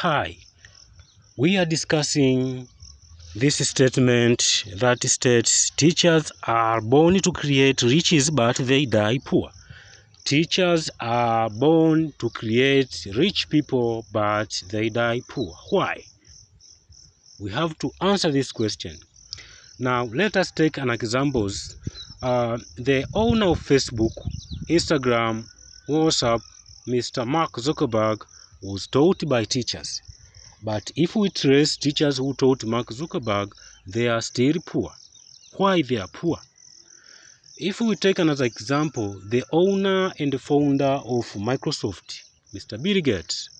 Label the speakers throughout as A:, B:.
A: Hi, we are discussing this statement that states teachers are born to create riches but they die poor. Teachers are born to create rich people but they die poor. Why? We have to answer this question. Now, let us take an example. The owner of Facebook, Instagram, WhatsApp, Mr. Mark Zuckerberg, was taught by teachers. But if we trace teachers who taught Mark Zuckerberg, they are still poor. Why they are poor? If we take another example, the owner and founder of Microsoft, Mr. Bill Gates,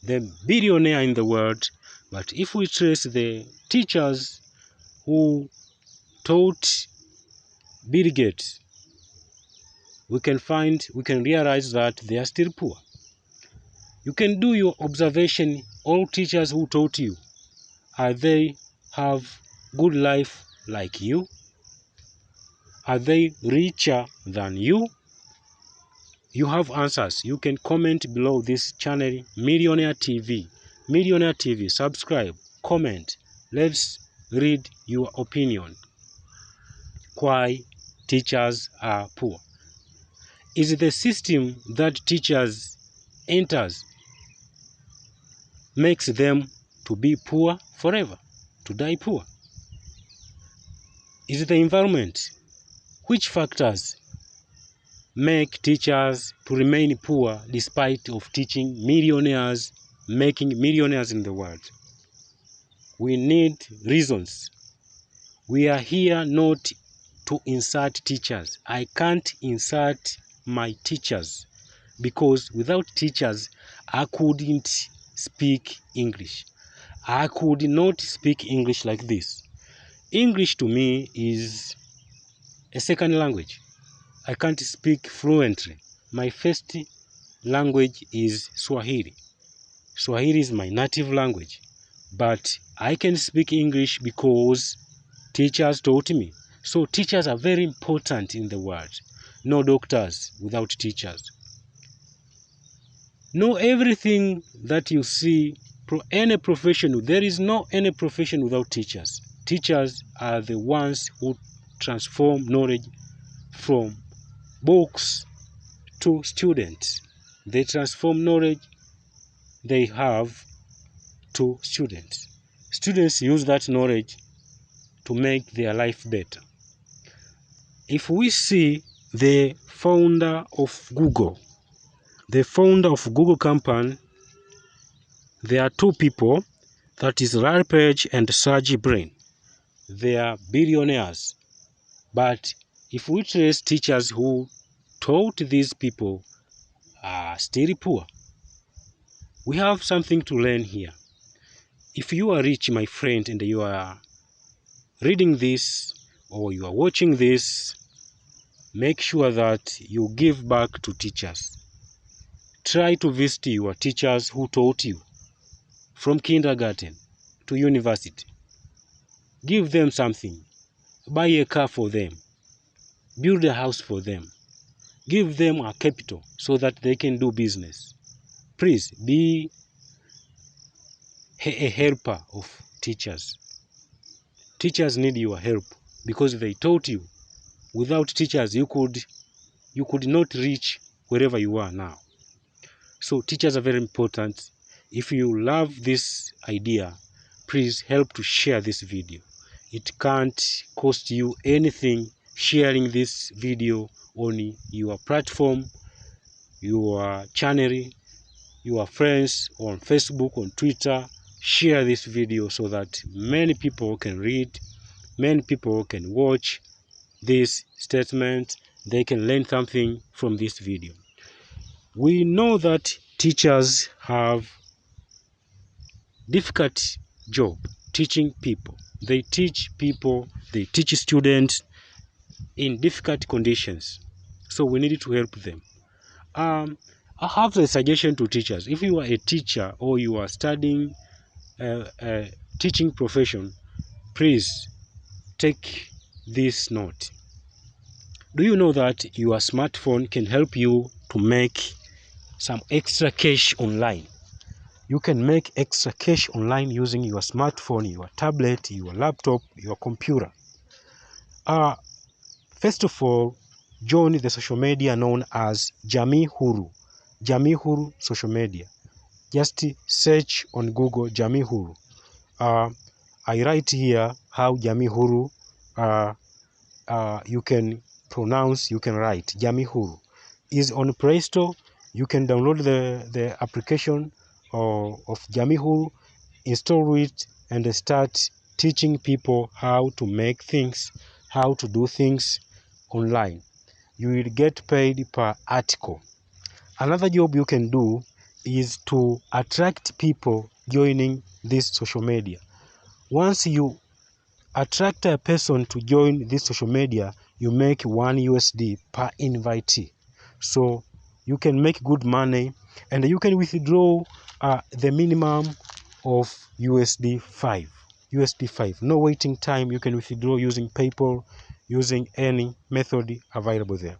A: the billionaire in the world, but if we trace the teachers who taught Bill Gates, we can realize that they are still poor. You can do your observation. All teachers who taught you, are they have good life like you? Are they richer than you? You have answers. You can comment below this channel, Millionaire TV. Millionaire TV, subscribe, comment. Let's read your opinion. Why teachers are poor? Is the system that teachers enters makes them to be poor forever, to die poor? Is the environment? Which factors make teachers to remain poor despite of teaching millionaires, making millionaires in the world? We need reasons. We are here not to insult teachers. I can't insult my teachers because without teachers, I couldn't speak English. I could not speak English like this. English to me is a second language. I can't speak fluently. My first language is Swahili. Swahili is my native language. But I can speak English because teachers taught me. So teachers are very important in the world. No doctors without teachers. No everything that you see, any profession, there is no any profession without teachers. Teachers are the ones who transform knowledge from books to students. They transform knowledge they have to students. Students use that knowledge to make their life better. If we see the founder of Google company, there are two people, that is Larry Page and Sergey Brin. They are billionaires. But if we trace teachers who taught these people are still poor. We have something to learn here. If you are rich, my friend, and you are reading this or you are watching this, make sure that you give back to teachers. Try to visit your teachers who taught you from kindergarten to university. Give them something. Buy a car for them. Build a house for them. Give them a capital so that they can do business. Please be a helper of teachers. Teachers need your help because they taught you. Without teachers, you could not reach wherever you are now. So teachers are very important. If you love this idea, please help to share this video. It can't cost you anything sharing this video on your platform, your channel, your friends on Facebook, on Twitter. Share this video so that many people can read, many people can watch this statement. They can learn something from this video. We know that teachers have difficult job teaching people. They teach people, they teach students in difficult conditions. So we need to help them. I have a suggestion to teachers. If you are a teacher or you are studying a teaching profession, please take this note. Do you know that your smartphone can help you to make some extra cash online? You can make extra cash online using your smartphone, your tablet, your laptop, your computer. First of all, join the social media known as Jamii Huru. Jamii Huru social media. Just search on Google Jamii Huru. I write here how Jamii Huru you can pronounce, you can write. Jamii Huru is on Play Store. You can download the application of Jamii Huru, install it, and start teaching people how to make things, how to do things online. You will get paid per article. Another job you can do is to attract people joining this social media. Once you attract a person to join this social media, you make $1 per invitee. So you can make good money, and you can withdraw the minimum of $5. $5. No waiting time. You can withdraw using PayPal, using any method available there.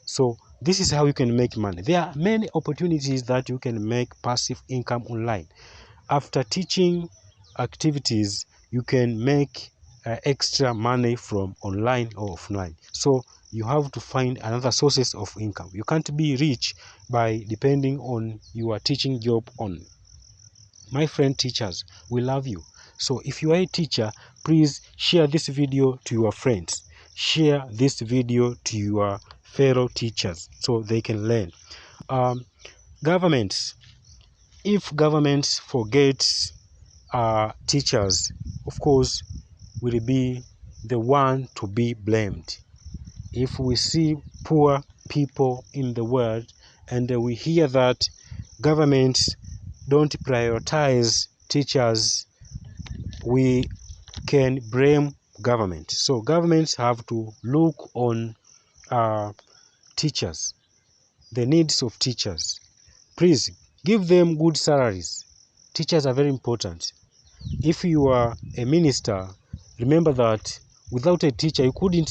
A: So this is how you can make money. There are many opportunities that you can make passive income online. After teaching activities, you can make extra money from online or offline. So you have to find another sources of income. You can't be rich by depending on your teaching job only. My friend teachers, we love you. So if you are a teacher, please share this video to your friends. Share this video to your fellow teachers so they can learn. Governments, if governments forgets teachers, of course, will be the one to be blamed. If we see poor people in the world and we hear that governments don't prioritize teachers, we can blame government. So governments have to look on teachers, the needs of teachers. Please give them good salaries. Teachers are very important. If you are a minister, remember that without a teacher, you couldn't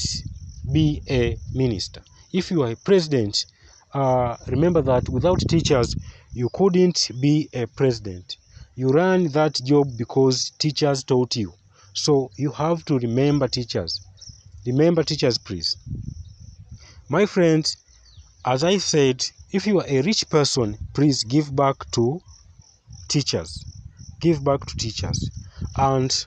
A: be a minister. If you are a president, remember that without teachers, you couldn't be a president. You ran that job because teachers taught you. So you have to remember teachers. Remember teachers, please. My friends, as I said, if you are a rich person, please give back to teachers. Give back to teachers. And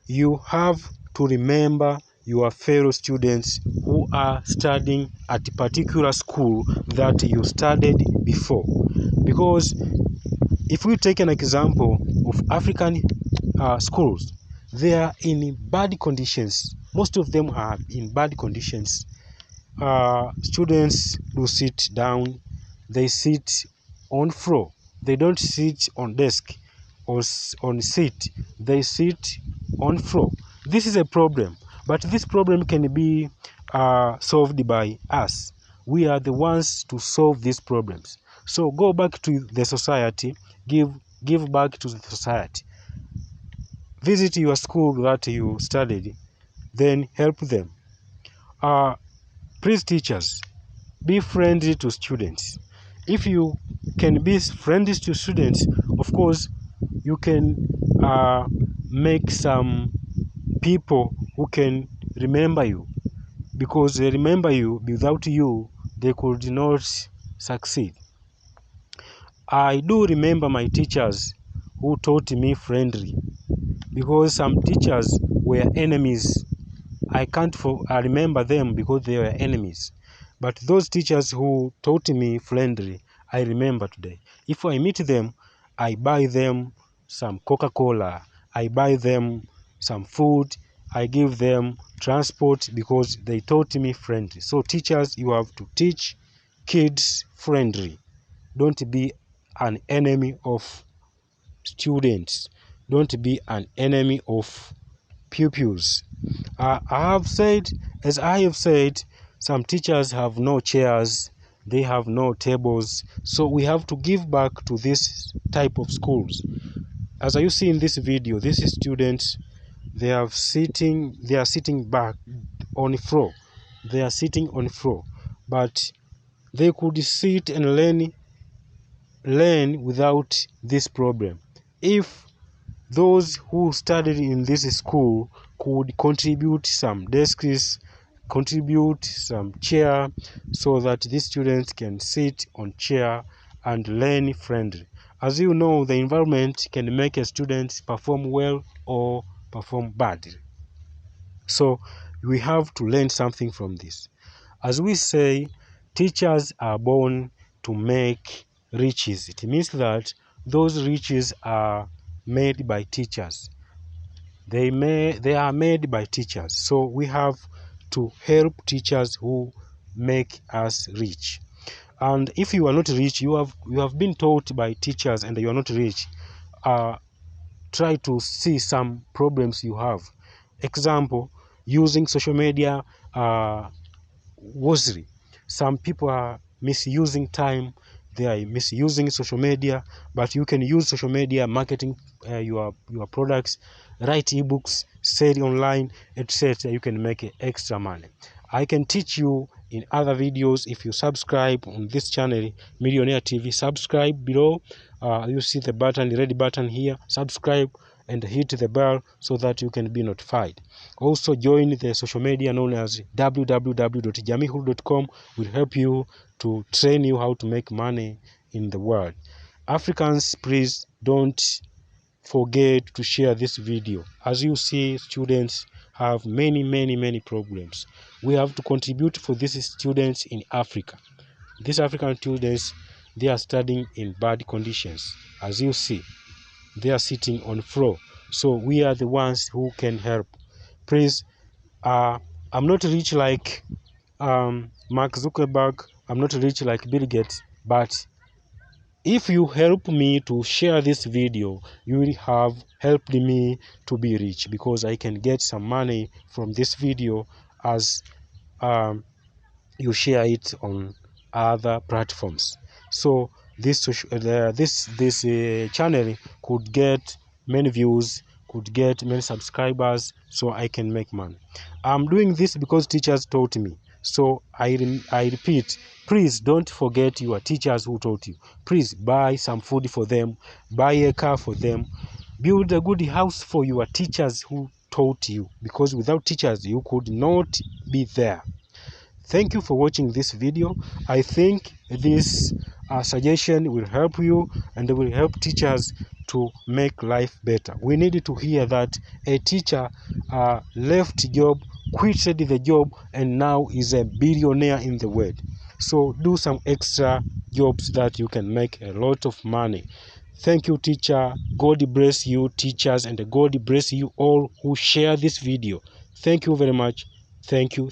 A: you have to remember your fellow students who are studying at a particular school that you studied before. Because if we take an example of African schools, they are in bad conditions. Most of them are in bad conditions. Students do sit down, they sit on floor. They don't sit on desk or on seat, they sit on floor. This is a problem, but this problem can be solved by us. We are the ones to solve these problems. So go back to the society, give back to the society. Visit your school that you studied, then help them. Please, teachers, be friendly to students. If you can be friendly to students, of course, you can make some people who can remember you, because they remember you. Without you, they could not succeed. I do remember my teachers who taught me friendly, because some teachers were enemies. I remember them because they were enemies. But those teachers who taught me friendly, I remember today. If I meet them, I buy them some Coca-Cola, I buy them some food, I give them transport because they taught me friendly. So teachers, you have to teach kids friendly. Don't be an enemy of students. Don't be an enemy of pupils. I have said, as I have said, some teachers have no chairs, they have no tables, so we have to give back to this type of schools. As you see in this video, these students, they are sitting back on the floor. They are sitting on the floor, but they could sit and learn learn without this problem. If those who studied in this school could contribute some desks, contribute some chair, so that these students can sit on chair and learn friendly. As you know, the environment can make a student perform well or perform badly. So we have to learn something from this. As we say, teachers are born to make riches. It means that those riches are made by teachers. They are made by teachers. So we have to help teachers who make us rich. And if you are not rich, you have been taught by teachers and you are not rich, try to see some problems you have. Example, using social media wisely. Some people are misusing time, they are misusing social media, but you can use social media marketing your products, write ebooks, sell online, etc. You can make extra money. I can teach you in other videos. If you subscribe on this channel, Millionaire TV, subscribe below. You see the button, the red button here, subscribe and hit the bell so that you can be notified. Also join the social media known as www.jamihuru.com, will help you to train you how to make money in the world. Africans, please don't forget to share this video. As you see, students have many problems. We have to contribute for these students in Africa. These African students, they are studying in bad conditions. As you see, they are sitting on floor. So we are the ones who can help. Please, I'm not rich like Mark Zuckerberg. I'm not rich like Bill Gates, but if you help me to share this video, you will have helped me to be rich, because I can get some money from this video as you share it on other platforms. So this channel could get many views, could get many subscribers, so I can make money. I'm doing this because teachers taught me. So I repeat, please don't forget your teachers who taught you. Please buy some food for them, buy a car for them, build a good house for your teachers who taught you, because without teachers you could not be there. Thank you for watching this video. I think this suggestion will help you and will help teachers to make life better. We need to hear that a teacher left job, quitted the job, and now is a billionaire in the world. So do some extra jobs that you can make a lot of money. Thank you, teacher. God bless you, teachers, and God bless you all who share this video. Thank you very much. Thank you.